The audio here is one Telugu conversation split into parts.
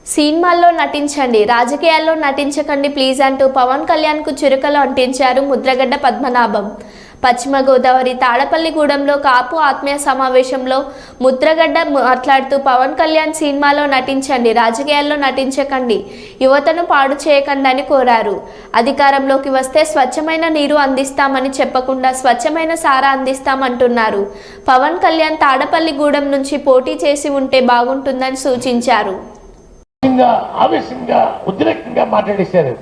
సినిమాల్లో నటించండి, రాజకీయాల్లో నటించకండి ప్లీజ్ అంటూ పవన్ కళ్యాణ్కు చురకలు అంటించారు ముద్రగడ్డ పద్మనాభం. పశ్చిమ గోదావరి తాడపల్లిగూడెంలో కాపు ఆత్మీయ సమావేశంలో ముద్రగడ్డ మాట్లాడుతూ పవన్ కళ్యాణ్ సినిమాలో నటించండి, రాజకీయాల్లో నటించకండి, యువతను పాడు చేయకండి అని కోరారు. అధికారంలోకి వస్తే స్వచ్ఛమైన నీరు అందిస్తామని చెప్పకుండా స్వచ్ఛమైన సారా అందిస్తామంటున్నారు. పవన్ కళ్యాణ్ తాడపల్లిగూడెం నుంచి పోటీ చేసి ఉంటే బాగుంటుందని సూచించారు. ఆవేశంగా ఉద్రేకంగా మాట్లాడేశారు.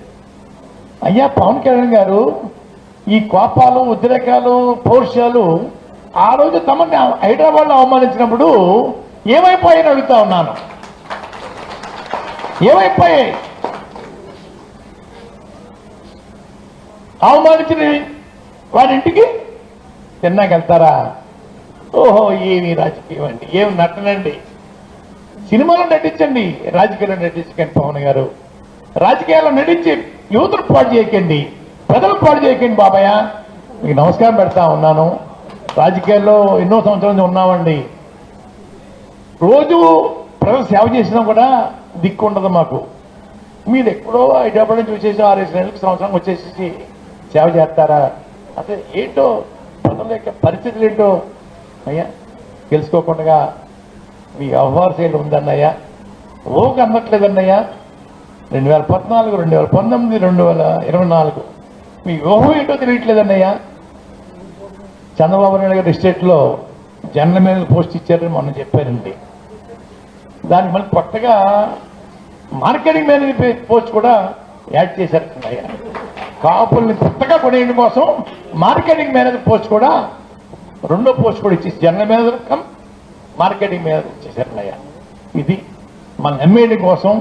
అయ్యా పవన్ కళ్యాణ్ గారు, ఈ కోపాలు ఉద్రేకాలు పౌరుషాలు ఆ రోజు తమని హైదరాబాద్లో అవమానించినప్పుడు ఏమైపోయాయని అడుగుతా ఉన్నాను. ఏమైపోయాయి? అవమానించిన వారి ఇంటికి తిన్నాకెళ్తారా? ఓహో, ఏమి రాజకీయం అండి, ఏమి నటనండి. సినిమాలో నటించండి, రాజకీయాల్లో నటించకండి. పవన్ గారు, రాజకీయాల్లో నటించి యువతను పాడు చేయకండి, ప్రజలు పాడు చేయకండి. బాబాయ్, మీకు నమస్కారం పెడతా ఉన్నాను. రాజకీయాల్లో ఎన్నో సంవత్సరాల నుంచి ఉన్నామండి. రోజు ప్రజలు సేవ చేసినా కూడా దిక్కు ఉండదు మాకు. మీరు ఎక్కడో హైదరాబాద్ నుంచి వచ్చేసి 6 నెలలకు సంవత్సరం వచ్చేసి సేవ చేస్తారా? అసలు ఏంటో ప్రజల యొక్క పరిస్థితులు ఏంటో అయ్యా తెలుసుకోకుండా మీ వ్యవహార శైలి ఉందన్నయ్యా. ఓకు అందట్లేదన్నయ్యా. 2014, 2019, 2024 మీ వ్యూహం ఏంటో తెలియట్లేదన్నయ్యా. చంద్రబాబు నాయుడు గారి ఎస్టేట్లో జనరల్ మేనేజర్ పోస్ట్ ఇచ్చారని మొన్న చెప్పారండి. దానికి మళ్ళీ కొత్తగా మార్కెటింగ్ మేనేజర్ పోస్ట్ కూడా యాడ్ చేశారన్నయ్యా. కాపుల్ని కొత్తగా కొనేయడం కోసం మార్కెటింగ్ మేనేజర్ పోస్ట్ కూడా, రెండో పోస్ట్ కూడా ఇచ్చేసి general manager cum marketing manager ఇచ్చేసారన్నయ్యా. ఇది మన ఎమ్మెల్యే కోసం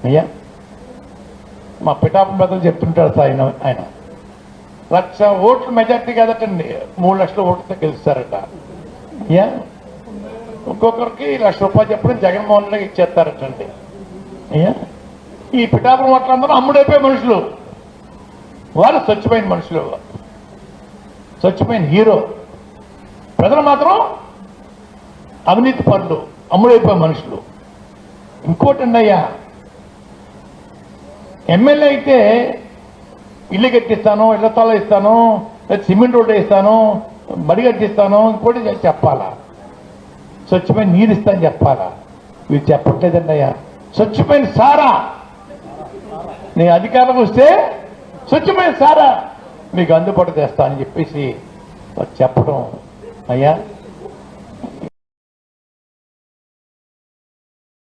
అయ్యా. మా పిఠాపురం పెద్దలు చెప్తుంటారు ఆయన 1,00,000 ఓట్ల మెజార్టీ కదటండి, 3 లక్షల ఓట్లతో గెలుస్తారట. అయ్యా, ఒక్కొక్కరికి ₹1,00,000 చెప్పడం జగన్మోహన్ రెడ్డికి ఇచ్చేస్తారటండి. అయ్యా, ఈ పిఠాపురం ఓట్లందరూ అమ్ముడైపోయే మనుషులు, వారు స్వచ్ఛమైన మనుషులు, స్వచ్ఛమైన హీరో. ప్రజలు మాత్రం అవినీతి పనులు, అమ్ముడైపోయే మనుషులు. ఇంకోటి అయ్యా, ఎమ్మెల్యే అయితే ఇల్లు కట్టిస్తాను, ఇళ్ల తాళం ఇస్తాను, సిమెంట్ రోడ్డు ఇస్తాను, బడి కట్టిస్తాను, ఇంకోటి చెప్పాలా, స్వచ్ఛమైన నీరు ఇస్తాను చెప్పాలా. వీరు చెప్పట్లేదండి అయ్యా. స్వచ్ఛమైన సారా, నేను అధికారం వస్తే స్వచ్ఛమైన సారా మీకు అందుబాటు చేస్తా అని చెప్పేసి చెప్పడం అయ్యా.